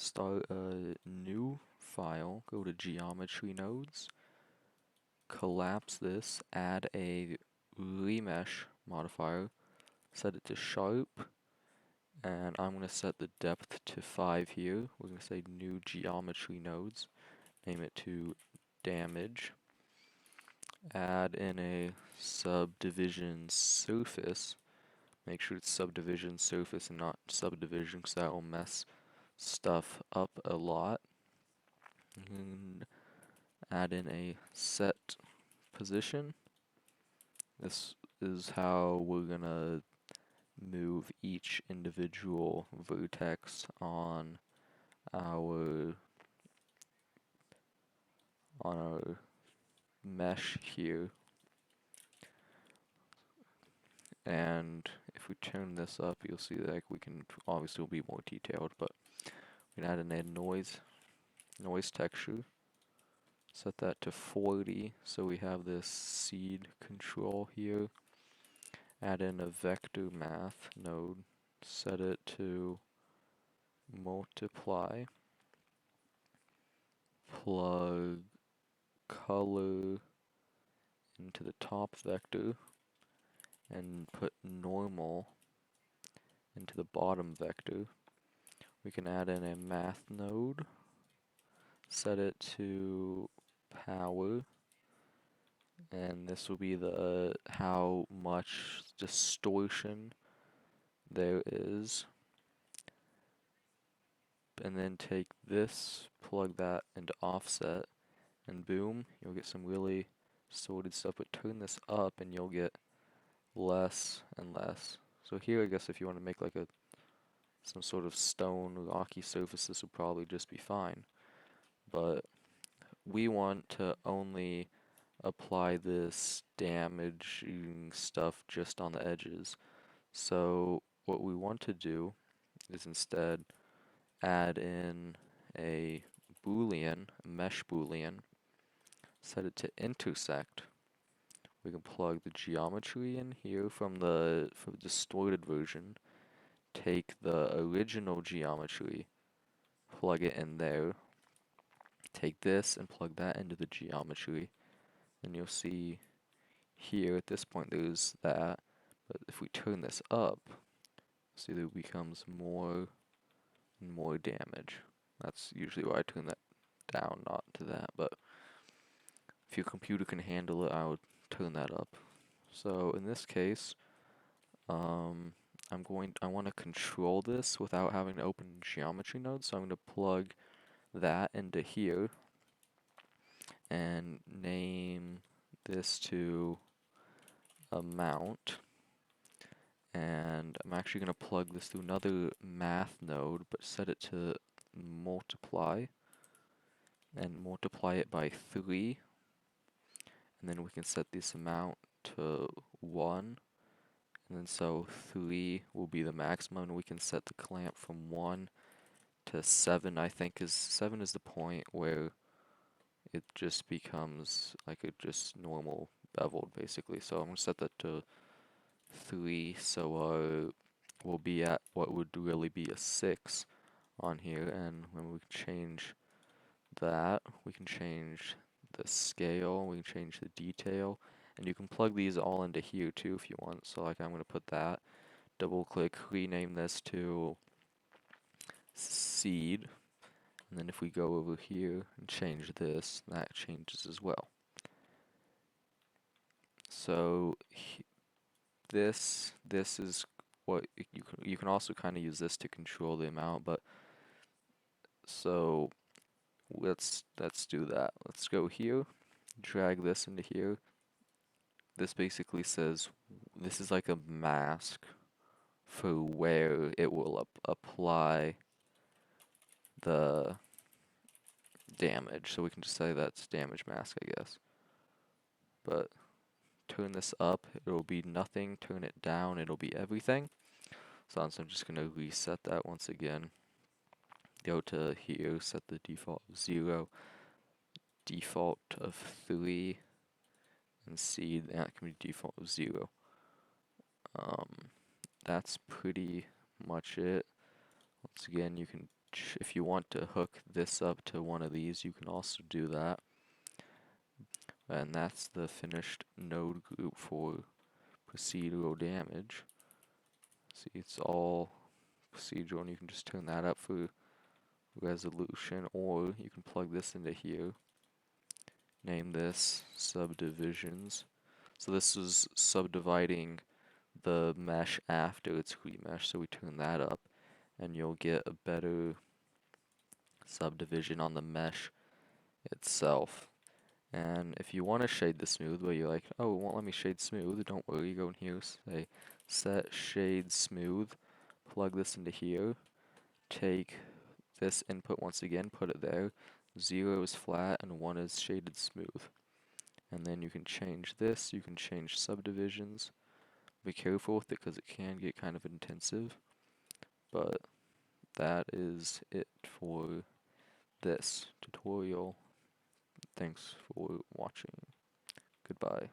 start a new file, go to geometry nodes, collapse this, add a remesh modifier, set it to sharp, and I'm going to set the depth to 5 here. We're going to say new geometry nodes, name it to damage, add in a subdivision surface. Make sure it's subdivision surface and not subdivision, because that will mess stuff up a lot. And add in a set position. This is how we're gonna move each individual vertex on our mesh here. And if we turn this up, you'll see that we can obviously be more detailed, but we can add in a noise texture. Set that to 40, so we have this seed control here. Add in a vector math node, set it to multiply, plug color into the top vector, and put normal into the bottom vector. We can add in a math node, set it to power, and this will be the how much distortion there is. And then take this, plug that into offset, and boom, you'll get some really sorted stuff. But turn this up and you'll get less and less. So here, I guess if you want to make like some sort of stone rocky surface, this would probably just be fine. But we want to only apply this damaging stuff just on the edges. So what we want to do is instead add in a boolean, a mesh boolean, set it to intersect. We can plug the geometry in here from the distorted version, take the original geometry, plug it in there, take this and plug that into the geometry, and you'll see here at this point there's that, but if we turn this up, see there becomes more and more damage. That's usually why I turn that down, not to that, but if your computer can handle it, I would turn that up. So in this case, I want to control this without having to open geometry node, so I'm going to plug that into here and name this to amount. And I'm actually going to plug this to another math node, but set it to multiply, and multiply it by 3. And then we can set this amount to 1. And then so 3 will be the maximum, and we can set the clamp from 1 to 7, I think, 7 is the point where it just becomes like a just normal beveled, basically. So I'm going to set that to 3, so we'll be at what would really be a 6 on here, and when we change that, we can change the scale, we can change the detail, and you can plug these all into here too if you want. So like I'm going to put that, double click, rename this to seed, and then if we go over here and change this, that changes as well. So this is what you can also kind of use this to control the amount, but so let's do that. Let's go here, drag this into here. This basically says this is like a mask for where it will apply the damage. So we can just say that's damage mask, I guess. But turn this up, it'll be nothing. Turn it down, it'll be everything. So I'm just going to reset that once again. Go to here, set the default of 0, default of 3, and see that can be default of 0. That's pretty much it. Once again, you can which if you want to hook this up to one of these, you can also do that. And that's the finished node group for procedural damage. See, it's all procedural, and you can just turn that up for resolution, or you can plug this into here. Name this subdivisions. So this is subdividing the mesh after it's remesh, so we turn that up, and you'll get a better subdivision on the mesh itself. And if you want to shade the smooth, but you're like, oh, it won't let me shade smooth, don't worry, go in here, say set shade smooth, plug this into here, take this input once again, put it there, 0 is flat and 1 is shaded smooth. And then you can change this, you can change subdivisions. Be careful with it because it can get kind of intensive, but that is it for this tutorial. Thanks for watching. Goodbye.